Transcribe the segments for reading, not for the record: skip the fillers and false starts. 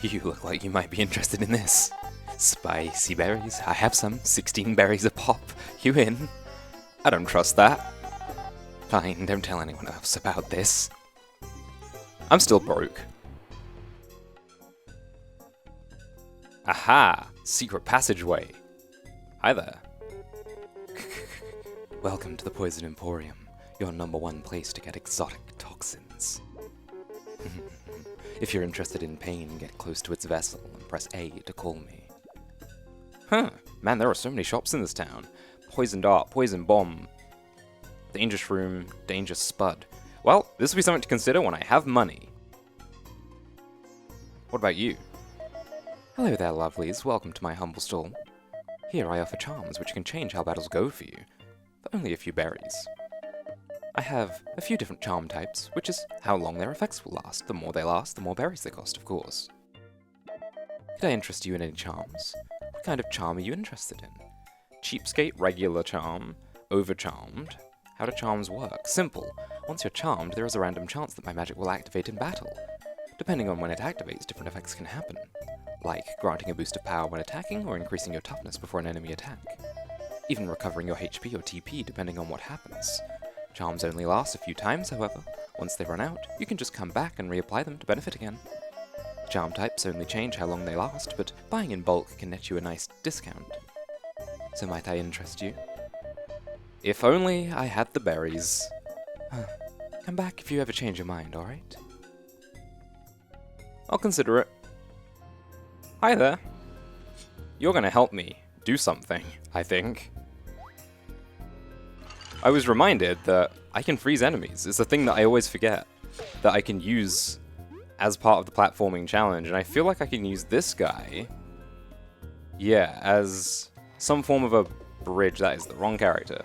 You look like you might be interested in this. Spicy berries. I have some. 16 berries a pop. You in? I don't trust that. Fine, don't tell anyone else about this. I'm still broke. Aha! Secret passageway. Hi there. Welcome to the Poison Emporium, your #1 place to get exotic toxins. If you're interested in pain, get close to its vessel and press A to call me. Huh, man, there are so many shops in this town. Poison dart, poison bomb, danger shroom, danger spud. Well, this will be something to consider when I have money. What about you? Hello there, lovelies. Welcome to my humble stall. Here I offer charms which can change how battles go for you, but only a few berries. I have a few different charm types, which is how long their effects will last. The more they last, the more berries they cost, of course. Could I interest you in any charms? What kind of charm are you interested in? Cheapskate, regular charm, overcharmed? How do charms work? Simple. Once you're charmed, there is a random chance that my magic will activate in battle. Depending on when it activates, different effects can happen, like granting a boost of power when attacking or increasing your toughness before an enemy attack. Even recovering your HP or TP depending on what happens. Charms only last a few times, however. Once they run out, you can just come back and reapply them to benefit again. Charm types only change how long they last, but buying in bulk can net you a nice discount. So might I interest you? If only I had the berries. Come back if you ever change your mind, alright? I'll consider it. Hi there. You're gonna help me do something, I think. I was reminded that I can freeze enemies. It's a thing that I always forget, that I can use as part of the platforming challenge, and I feel like I can use this guy, yeah, as some form of a bridge. That is the wrong character.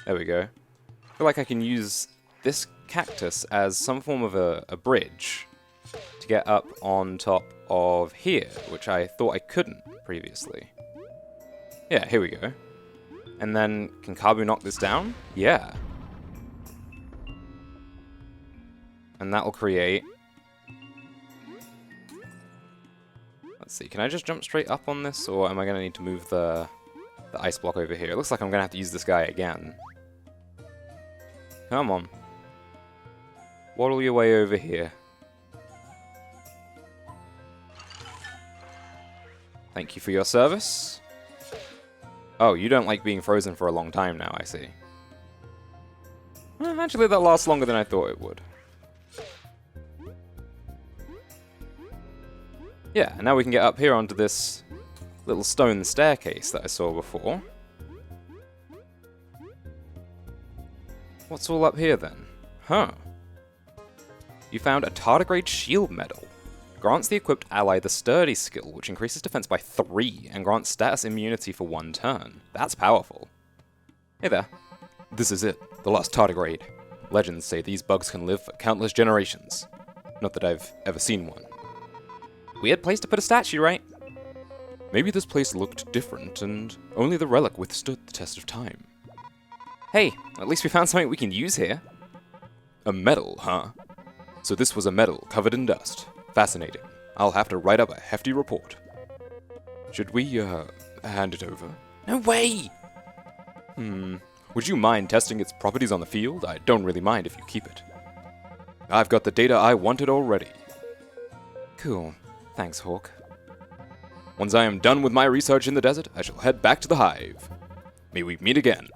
There we go. I feel like I can use this cactus as some form of a bridge to get up on top of here, which I thought I couldn't previously. Yeah, here we go. And then, can Kabu knock this down? Yeah. And that'll create... Let's see, can I just jump straight up on this, or am I going to need to move the ice block over here? It looks like I'm going to have to use this guy again. Come on. Waddle your way over here. Thank you for your service. Oh, you don't like being frozen for a long time now, I see. Well, actually, that lasts longer than I thought it would. Yeah, and now we can get up here onto this little stone staircase that I saw before. What's all up here, then? Huh. You found a Tardigrade Shield Medal. Grants the equipped ally the Sturdy skill, which increases defense by 3, and grants status immunity for 1 turn. That's powerful. Hey there. This is it, the last Tardigrade. Legends say these bugs can live for countless generations. Not that I've ever seen one. Weird place to put a statue, right? Maybe this place looked different, and only the relic withstood the test of time. Hey, at least we found something we can use here. A medal, huh? So this was a medal covered in dust. Fascinating. I'll have to write up a hefty report. Should we, hand it over? No way! Would you mind testing its properties on the field? I don't really mind if you keep it. I've got the data I wanted already. Cool. Thanks, Hawk. Once I am done with my research in the desert, I shall head back to the hive. May we meet again.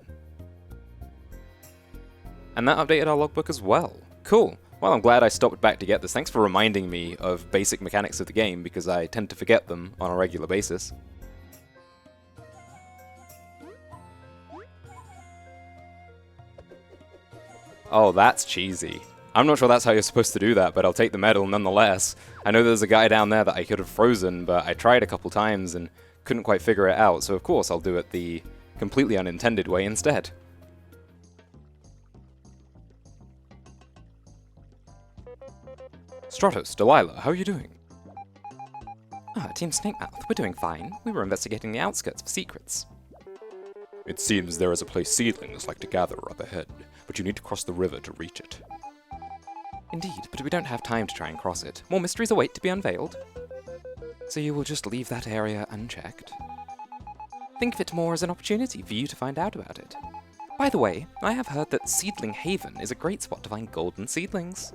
And that updated our logbook as well. Cool. Well, I'm glad I stopped back to get this. Thanks for reminding me of basic mechanics of the game, because I tend to forget them on a regular basis. Oh, that's cheesy. I'm not sure that's how you're supposed to do that, but I'll take the medal nonetheless. I know there's a guy down there that I could have frozen, but I tried a couple times and couldn't quite figure it out, so of course I'll do it the completely unintended way instead. Stratos, Delilah, how are you doing? Team Snakemouth, we're doing fine. We were investigating the outskirts for secrets. It seems there is a place seedlings like to gather up ahead, but you need to cross the river to reach it. Indeed, but we don't have time to try and cross it. More mysteries await to be unveiled. So you will just leave that area unchecked? Think of it more as an opportunity for you to find out about it. By the way, I have heard that Seedling Haven is a great spot to find golden seedlings.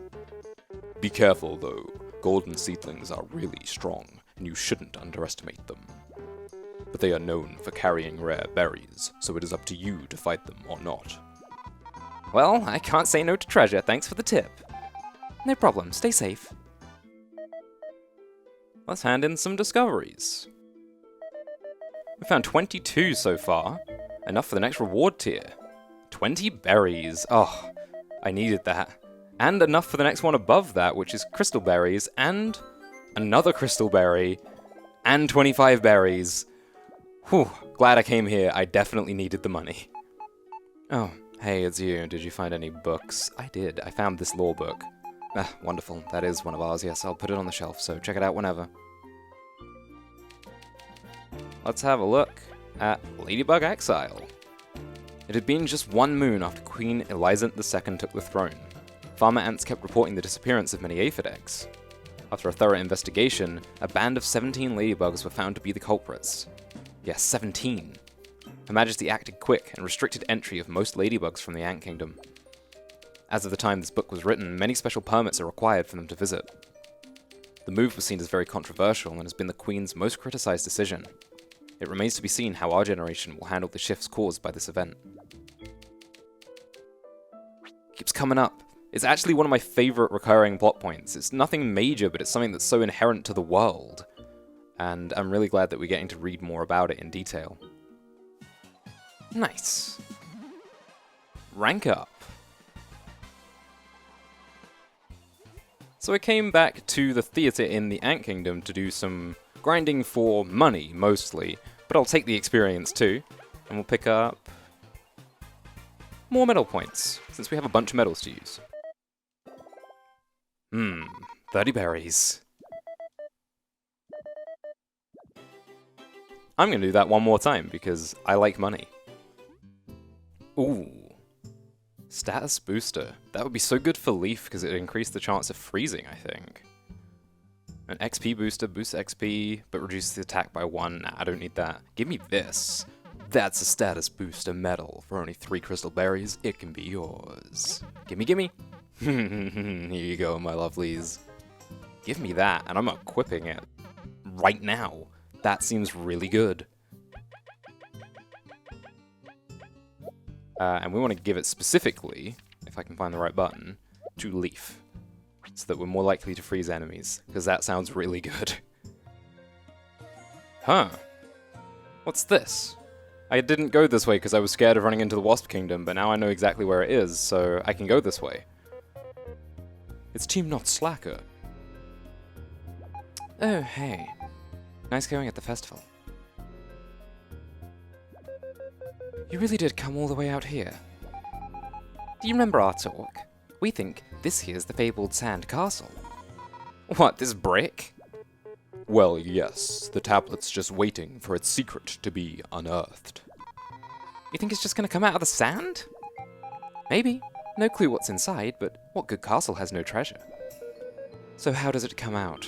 Be careful though, golden seedlings are really strong, and you shouldn't underestimate them. But they are known for carrying rare berries, so it is up to you to fight them or not. Well, I can't say no to treasure, thanks for the tip. No problem, stay safe. Let's hand in some discoveries. We found 22 so far, enough for the next reward tier. 20 berries, oh, I needed that. And enough for the next one above that, which is crystal berries, and another crystal berry, and 25 berries. Whew, glad I came here, I definitely needed the money. Oh, hey, it's you. Did you find any books? I did, I found this lore book. Ah, wonderful, that is one of ours, yes, I'll put it on the shelf, so check it out whenever. Let's have a look at Ladybug Exile. It had been just one moon after Queen Elizant II took the throne. Farmer ants kept reporting the disappearance of many aphid eggs. After a thorough investigation, a band of 17 ladybugs were found to be the culprits. Yes, 17. Her Majesty acted quick and restricted entry of most ladybugs from the Ant Kingdom. As of the time this book was written, many special permits are required for them to visit. The move was seen as very controversial and has been the Queen's most criticized decision. It remains to be seen how our generation will handle the shifts caused by this event. Keeps coming up. It's actually one of my favorite recurring plot points. It's nothing major, but it's something that's so inherent to the world. And I'm really glad that we're getting to read more about it in detail. Nice. Rank up. So I came back to the theatre in the Ant Kingdom to do some grinding for money, mostly, but I'll take the experience too, and we'll pick up more medal points, since we have a bunch of medals to use. 30 berries. I'm gonna do that one more time, because I like money. Ooh. Status booster. That would be so good for Leaf, because it would increase the chance of freezing, I think. An XP booster boosts XP, but reduces the attack by 1. Nah, I don't need that. Give me this. That's a status booster medal. For only 3 crystal berries, it can be yours. Gimme, gimme. Here you go, my lovelies. Give me that, and I'm equipping it. Right now. That seems really good. And we want to give it specifically, if I can find the right button, to Leaf. So that we're more likely to freeze enemies, because that sounds really good. Huh. What's this? I didn't go this way because I was scared of running into the Wasp Kingdom, but now I know exactly where it is, so I can go this way. It's Team Not Slacker. Oh, hey. Nice going at the festival. You really did come all the way out here. Do you remember our talk? We think this here's the fabled sand castle. What, this brick? Well, yes. The tablet's just waiting for its secret to be unearthed. You think it's just gonna come out of the sand? Maybe. No clue what's inside, but what good castle has no treasure? So how does it come out?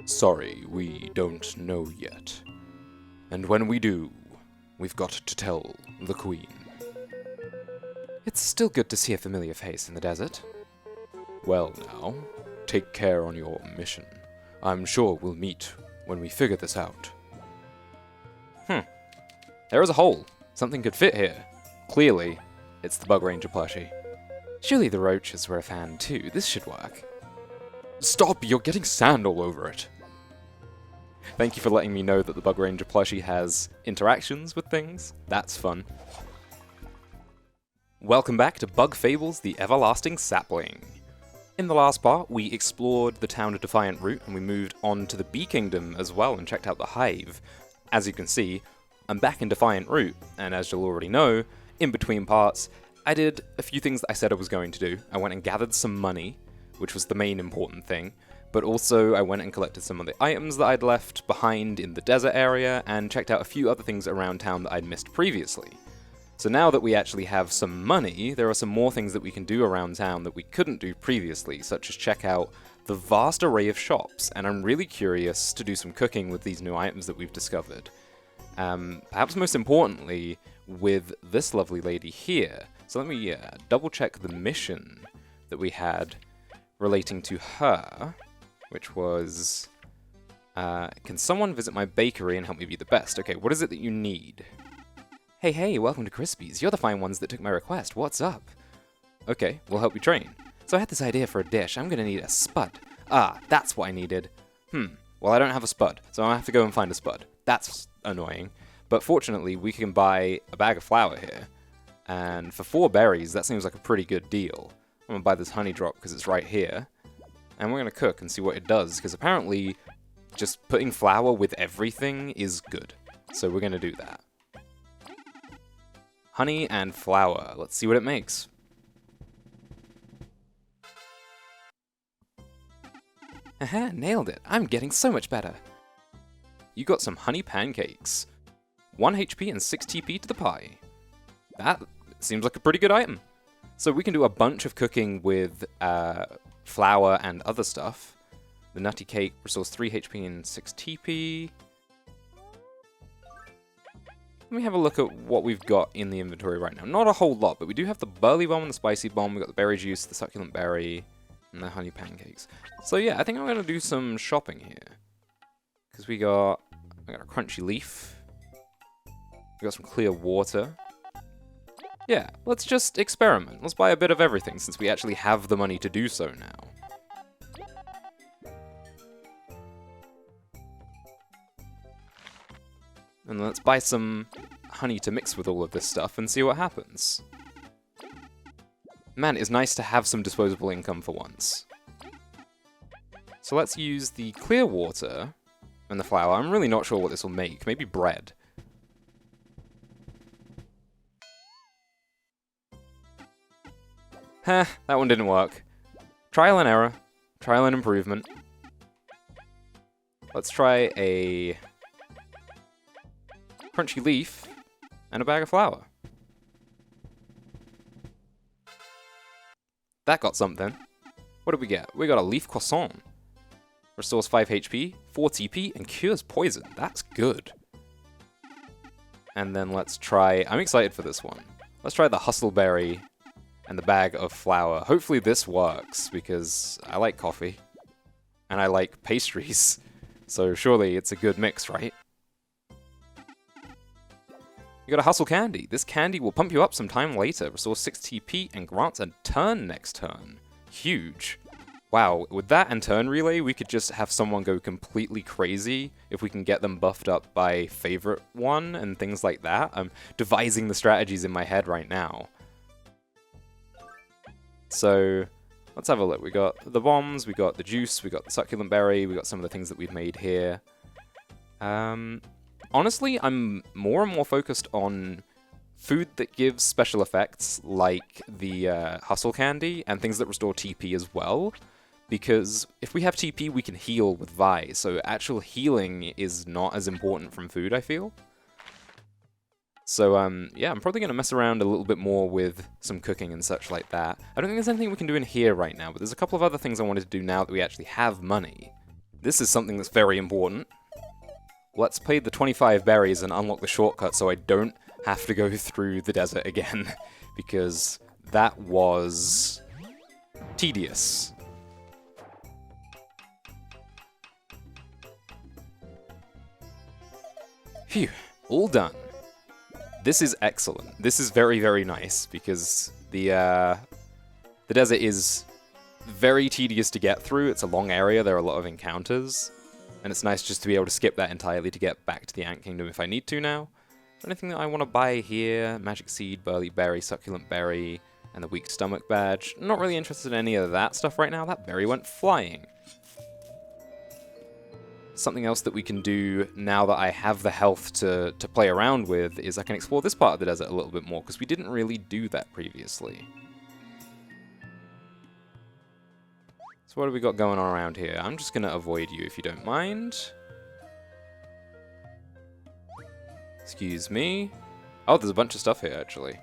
Sorry, we don't know yet. And when we do, we've got to tell the Queen. It's still good to see a familiar face in the desert. Well now, take care on your mission. I'm sure we'll meet when we figure this out. There is a hole. Something could fit here. Clearly, it's the Bug Ranger plushie. Surely the roaches were a fan too. This should work. Stop! You're getting sand all over it. Thank you for letting me know that the Bug Ranger plushie has interactions with things. That's fun. Welcome back to Bug Fables, the Everlasting Sapling. In the last part, we explored the town of Defiant Root, and we moved on to the Bee Kingdom as well and checked out the hive. As you can see, I'm back in Defiant Root, and as you'll already know, in between parts, I did a few things that I said I was going to do. I went and gathered some money, which was the main important thing, but also I went and collected some of the items that I'd left behind in the desert area, and checked out a few other things around town that I'd missed previously. So now that we actually have some money, there are some more things that we can do around town that we couldn't do previously, such as check out the vast array of shops, and I'm really curious to do some cooking with these new items that we've discovered. Perhaps most importantly, with this lovely lady here. So let me double check the mission that we had relating to her, which was, can someone visit my bakery and help me be the best? Okay, what is it that you need? Hey, welcome to Crispies. You're the fine ones that took my request. What's up? Okay, we'll help you train. So I had this idea for a dish. I'm gonna need a spud. Ah, that's what I needed. Well, I don't have a spud, so I'll have to go and find a spud. That's annoying. But fortunately, we can buy a bag of flour here. And for 4 berries, that seems like a pretty good deal. I'm gonna buy this honey drop because it's right here. And we're gonna cook and see what it does, because apparently just putting flour with everything is good. So we're gonna do that. Honey and flour. Let's see what it makes. Haha, nailed it. I'm getting so much better. You got some honey pancakes. 1 HP and 6 TP to the pie. That seems like a pretty good item. So we can do a bunch of cooking with flour and other stuff. The nutty cake restores 3 HP and 6 TP. Let me have a look at what we've got in the inventory right now. Not a whole lot, but we do have the burly bomb and the spicy bomb. We've got the berry juice, the succulent berry, and the honey pancakes. So yeah, I think I'm going to do some shopping here. Because I got a crunchy leaf. We got some clear water. Yeah, let's just experiment. Let's buy a bit of everything since we actually have the money to do so now. And let's buy some honey to mix with all of this stuff and see what happens. Man, it's nice to have some disposable income for once. So let's use the clear water and the flour. I'm really not sure what this will make. Maybe bread. Heh, that one didn't work. Trial and error. Trial and improvement. Let's try a crunchy leaf and a bag of flour. That got something. What did we get? We got a Leaf Croissant. Restores 5 HP, 4 TP, and cures poison. That's good. And then let's try... I'm excited for this one. Let's try the Hustle Berry and the bag of flour. Hopefully this works, because I like coffee. And I like pastries. So surely it's a good mix, right? You got a Hustle Candy. This candy will pump you up some time later, restores 6 TP, and grants a turn next turn. Huge. Wow, with that and turn relay, we could just have someone go completely crazy if we can get them buffed up by favorite one and things like that. I'm devising the strategies in my head right now. So, let's have a look. We got the bombs, we got the juice, we got the succulent berry, we got some of the things that we've made here. Honestly, I'm more and more focused on food that gives special effects, like the Hustle Candy, and things that restore TP as well. Because if we have TP, we can heal with Vi, so actual healing is not as important from food, I feel. So, yeah, I'm probably going to mess around a little bit more with some cooking and such like that. I don't think there's anything we can do in here right now, but there's a couple of other things I wanted to do now that we actually have money. This is something that's very important. Let's pay the 25 berries and unlock the shortcut so I don't have to go through the desert again, because that was tedious. Phew, all done. This is excellent. This is very, very nice, because the desert is very tedious to get through. It's a long area, there are a lot of encounters, and it's nice just to be able to skip that entirely to get back to the Ant Kingdom if I need to now. Anything that I want to buy here? Magic Seed, Burly Berry, Succulent Berry, and the Weak Stomach Badge. Not really interested in any of that stuff right now. That berry went flying. Something else that we can do now that I have the health to play around with is I can explore this part of the desert a little bit more, because we didn't really do that previously. So what have we got going on around here? I'm just going to avoid you if you don't mind. Excuse me. Oh, there's a bunch of stuff here, actually.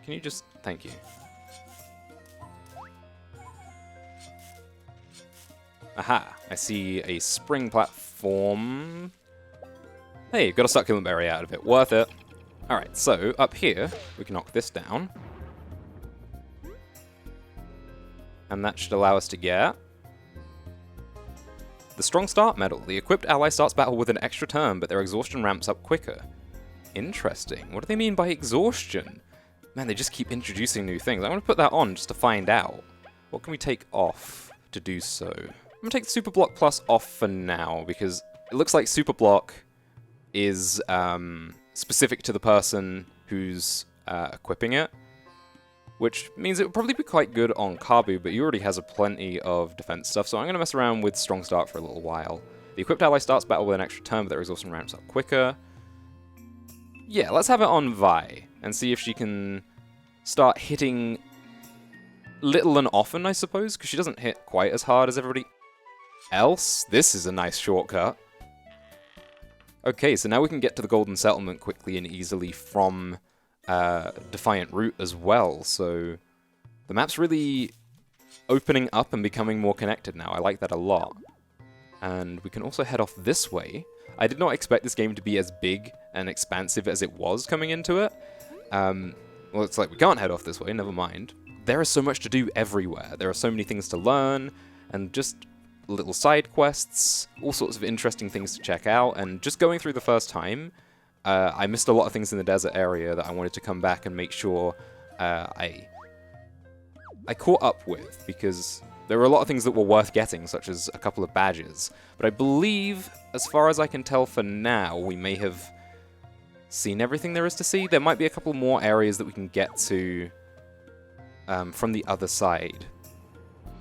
Can you just... Thank you. Aha, I see a spring platform. Hey, got a Succulent Berry out of it. Worth it. Alright, so up here, we can knock this down. And that should allow us to get the Strong Start Medal. The equipped ally starts battle with an extra turn, but their exhaustion ramps up quicker. Interesting. What do they mean by exhaustion? Man, they just keep introducing new things. I'm going to put that on just to find out. What can we take off to do so? I'm going to take Super Block Plus off for now, because it looks like Super Block is specific to the person who's equipping it, which means it would probably be quite good on Kabu, but he already has a plenty of defense stuff, so I'm going to mess around with Strong Start for a little while. The equipped ally starts battle with an extra turn, but their exhaustion ramps up quicker. Yeah, let's have it on Vi, and see if she can start hitting little and often, I suppose, because she doesn't hit quite as hard as everybody else. This is a nice shortcut. Okay, so now we can get to the Golden Settlement quickly and easily from Defiant Root as well, so the map's really opening up and becoming more connected now. I like that a lot. And we can also head off this way. I did not expect this game to be as big and expansive as it was coming into it. Well, it's like we can't head off this way, never mind. There is so much to do everywhere. There are so many things to learn, and just little side quests, all sorts of interesting things to check out, and just going through the first time, I missed a lot of things in the desert area that I wanted to come back and make sure I caught up with, because there were a lot of things that were worth getting, such as a couple of badges. But I believe, as far as I can tell for now, we may have seen everything there is to see. There might be a couple more areas that we can get to from the other side.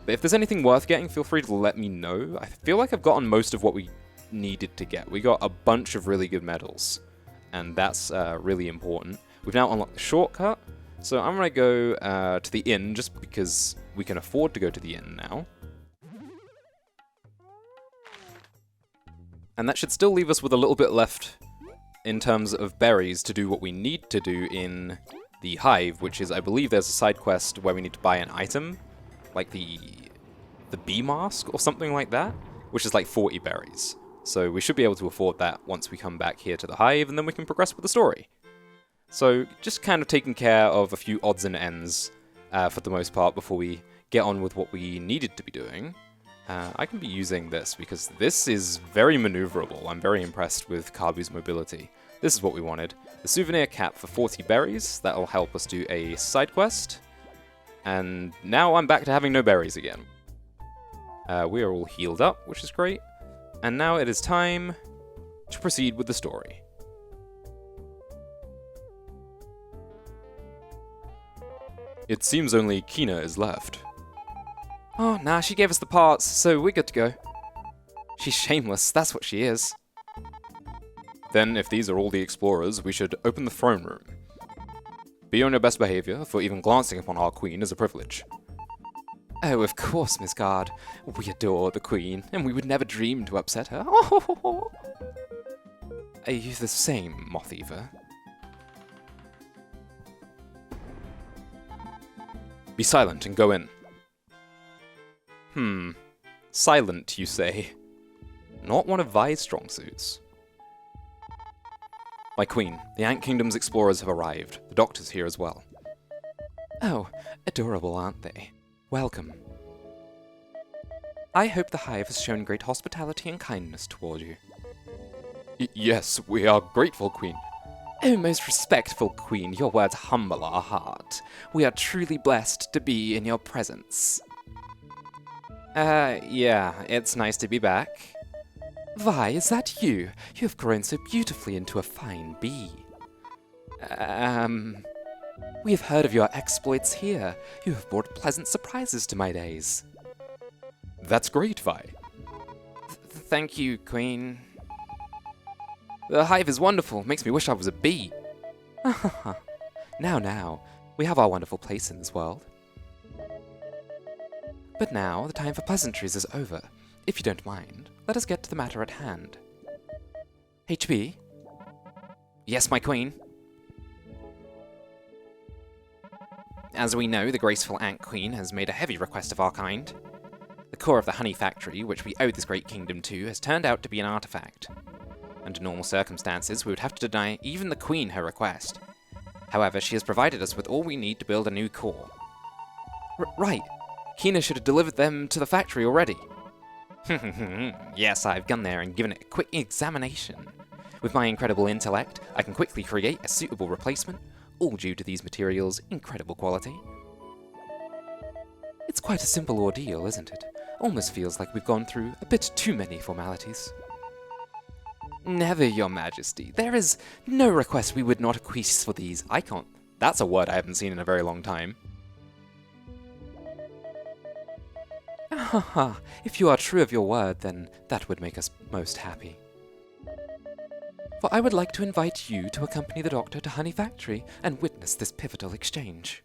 But if there's anything worth getting, feel free to let me know. I feel like I've gotten most of what we needed to get. We got a bunch of really good medals, and that's really important. We've now unlocked the shortcut, so I'm going to go to the inn just because we can afford to go to the inn now. And that should still leave us with a little bit left in terms of berries to do what we need to do in the hive, which is, I believe there's a side quest where we need to buy an item, like the bee mask or something like that, which is like 40 berries. So we should be able to afford that once we come back here to the hive, and then we can progress with the story. So just kind of taking care of a few odds and ends for the most part before we get on with what we needed to be doing. I can be using this because this is very maneuverable. I'm very impressed with Kabu's mobility. This is what we wanted. The souvenir cap for 40 berries. That'll help us do a side quest. And now I'm back to having no berries again. We are all healed up, which is great. And now it is time to proceed with the story. It seems only Kina is left. Oh, nah, she gave us the parts, so we're good to go. She's shameless, that's what she is. Then, if these are all the explorers, we should open the throne room. Be on your best behavior, for even glancing upon our queen is a privilege. Oh, of course, Miss Guard. We adore the queen, and we would never dream to upset her. Oh. Are you the same, Moth Eva? Be silent and go in. Silent, you say? Not one of Vi's strong suits. My queen, the Ant Kingdom's explorers have arrived. The doctor's here as well. Oh, adorable, aren't they? Welcome. I hope the hive has shown great hospitality and kindness toward you. Yes, we are grateful, Queen. Oh, most respectful Queen, your words humble our heart. We are truly blessed to be in your presence. Yeah, it's nice to be back. Vi, is that you? You have grown so beautifully into a fine bee. We have heard of your exploits here. You have brought pleasant surprises to my days. That's great, Vi. Thank you, Queen. The hive is wonderful. Makes me wish I was a bee. Now, we have our wonderful place in this world. But now, the time for pleasantries is over. If you don't mind, let us get to the matter at hand. HB? Yes, my queen? As we know, the graceful Ant Queen has made a heavy request of our kind. The core of the honey factory, which we owe this great kingdom to, has turned out to be an artifact. Under normal circumstances, we would have to deny even the Queen her request. However, she has provided us with all we need to build a new core. Right. Kina should have delivered them to the factory already. Yes, I've gone there and given it a quick examination. With my incredible intellect, I can quickly create a suitable replacement, all due to these materials' incredible quality. It's quite a simple ordeal, isn't it? Almost feels like we've gone through a bit too many formalities. Never, Your Majesty. There is no request we would not acquiesce for these. I can't. That's a word I haven't seen in a very long time. Haha, if you are true of your word, then that would make us most happy. For I would like to invite you to accompany the Doctor to Honey Factory and witness this pivotal exchange.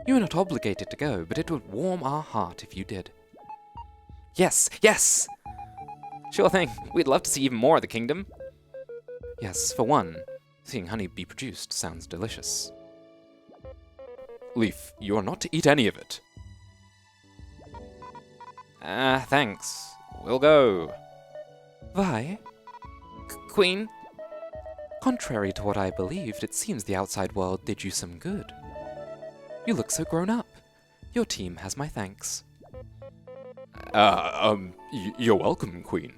You are not obligated to go, but it would warm our heart if you did. Yes, yes! Sure thing, we'd love to see even more of the kingdom. Yes, for one, seeing honey be produced sounds delicious. Leaf, you are not to eat any of it. Thanks. We'll go. Vi? Queen? Contrary to what I believed, it seems the outside world did you some good. You look so grown up. Your team has my thanks. You're welcome, Queen.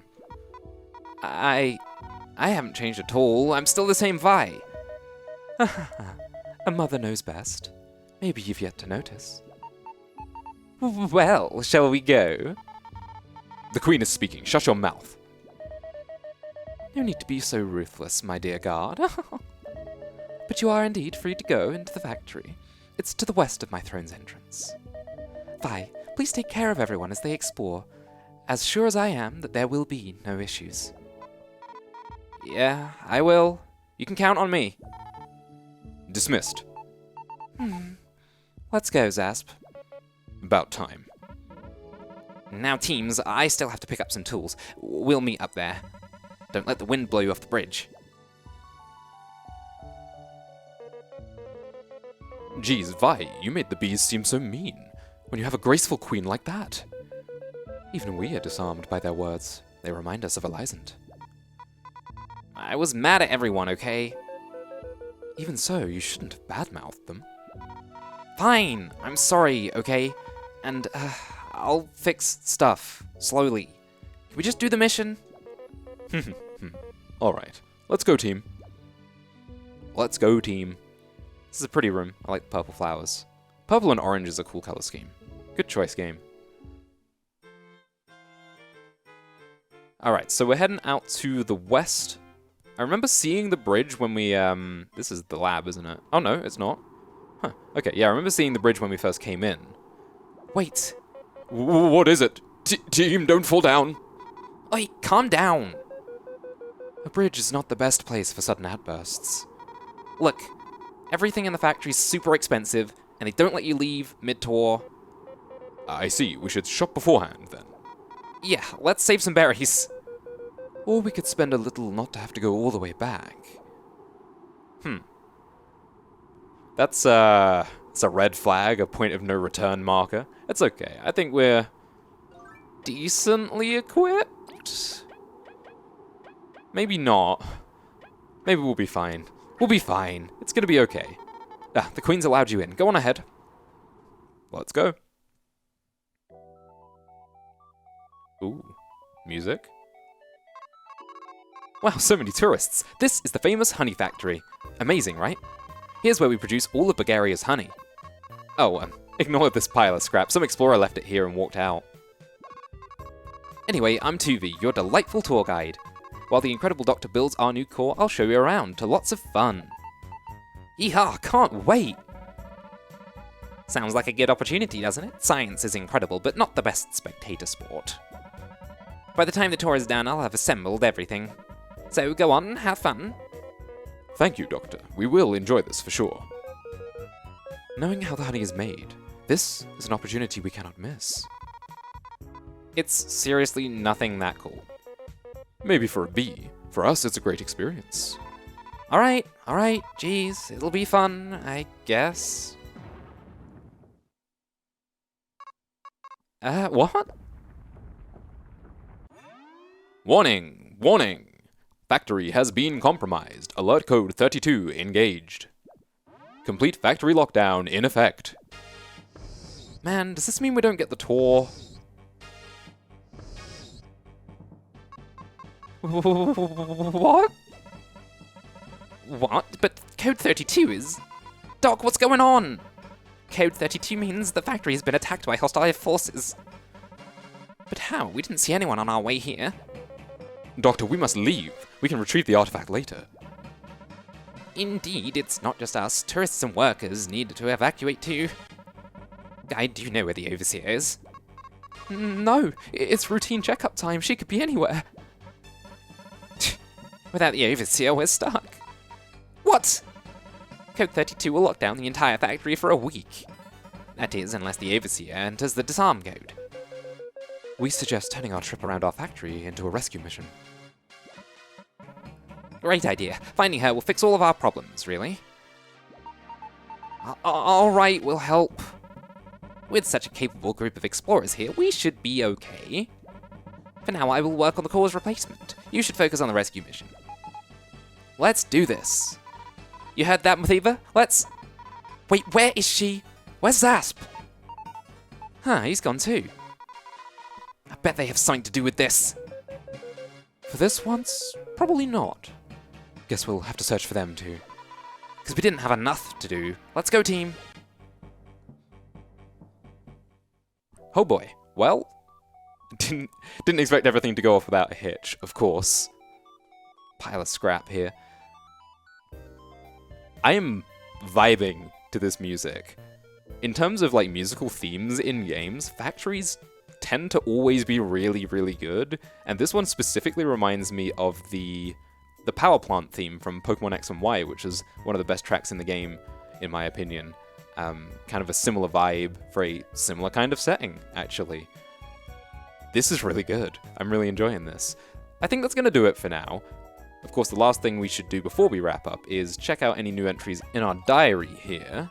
I haven't changed at all. I'm still the same Vi. A mother knows best. Maybe you've yet to notice. Well, shall we go? The Queen is speaking. Shut your mouth. No need to be so ruthless, my dear guard. But you are indeed free to go into the factory. It's to the west of my throne's entrance. Vi, please take care of everyone as they explore. As sure as I am that there will be no issues. Yeah, I will. You can count on me. Dismissed. Let's go, Zasp. About time. Now, teams, I still have to pick up some tools. We'll meet up there. Don't let the wind blow you off the bridge. Geez, Vi, you made the bees seem so mean, when you have a graceful queen like that. Even we are disarmed by their words. They remind us of Elizant. I was mad at everyone, okay? Even so, you shouldn't have badmouthed them. Fine, I'm sorry, okay? And, I'll fix stuff, slowly. Can we just do the mission? Alright, let's go, team. Let's go, team. This is a pretty room. I like the purple flowers. Purple and orange is a cool color scheme. Good choice, game. Alright, so we're heading out to the west. I remember seeing the bridge when we, this is the lab, isn't it? Oh no, it's not. Huh, okay, yeah, I remember seeing the bridge when we first came in. Wait. What is it? Team, don't fall down. Oi, calm down. A bridge is not the best place for sudden outbursts. Look, everything in the factory's super expensive, and they don't let you leave mid-tour. I see, we should shop beforehand, then. Yeah, let's save some berries. Or we could spend a little not to have to go all the way back. That's it's a red flag, a point of no return marker. It's okay, I think we're decently equipped? Maybe not. Maybe we'll be fine. We'll be fine. It's gonna be okay. Ah, the Queen's allowed you in. Go on ahead. Let's go. Ooh, music. Wow, so many tourists. This is the famous honey factory. Amazing, right? Here's where we produce all of Bulgaria's honey. Oh, ignore this pile of scrap. Some explorer left it here and walked out. Anyway, I'm Tuvi, your delightful tour guide. While the incredible Doctor builds our new core, I'll show you around to lots of fun. Yeehaw, can't wait! Sounds like a good opportunity, doesn't it? Science is incredible, but not the best spectator sport. By the time the tour is done, I'll have assembled everything. So go on, have fun. Thank you, Doctor. We will enjoy this for sure. Knowing how the honey is made, this is an opportunity we cannot miss. It's seriously nothing that cool. Maybe for a bee. For us, it's a great experience. Alright, jeez, it'll be fun, I guess. What? Warning! Warning! Factory has been compromised. Alert code 32 engaged. Complete factory lockdown in effect. Man, does this mean we don't get the tour? What? What? But code 32 is... Doc, what's going on? Code 32 means the factory has been attacked by hostile forces. But how? We didn't see anyone on our way here. Doctor, we must leave. We can retrieve the artifact later. Indeed, it's not just us. Tourists and workers need to evacuate too. Guy, do you know where the Overseer is? No, it's routine checkup time. She could be anywhere. Without the Overseer, we're stuck. What? Code 32 will lock down the entire factory for a week. That is, unless the Overseer enters the disarm code. We suggest turning our trip around our factory into a rescue mission. Great idea. Finding her will fix all of our problems, really. Alright, we'll help. With such a capable group of explorers here, we should be okay. For now, I will work on the core's replacement. You should focus on the rescue mission. Let's do this. You heard that, Mathiva? Let's... Wait, where is she? Where's Zasp? Huh, he's gone too. I bet they have something to do with this. For this once, probably not. Guess we'll have to search for them too. Because we didn't have enough to do. Let's go, team. Oh boy. Well, didn't expect everything to go off without a hitch, of course. Pile of scrap here. I am vibing to this music. In terms of like musical themes in games, factories tend to always be really, really good, and this one specifically reminds me of the power plant theme from Pokemon X and Y, which is one of the best tracks in the game, in my opinion. Kind of a similar vibe for a similar kind of setting, actually. This is really good. I'm really enjoying this. I think that's going to do it for now. Of course, the last thing we should do before we wrap up is check out any new entries in our diary here.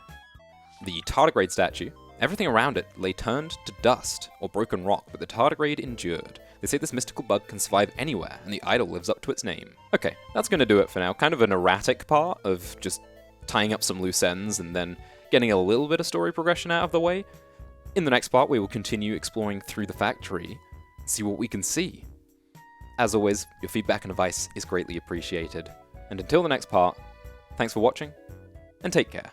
The Tardigrade statue. Everything around it lay turned to dust or broken rock, but the tardigrade endured. They say this mystical bug can survive anywhere, and the idol lives up to its name. Okay, that's going to do it for now. Kind of an erratic part of just tying up some loose ends and then getting a little bit of story progression out of the way. In the next part, we will continue exploring through the factory, see what we can see. As always, your feedback and advice is greatly appreciated. And until the next part, thanks for watching, and take care.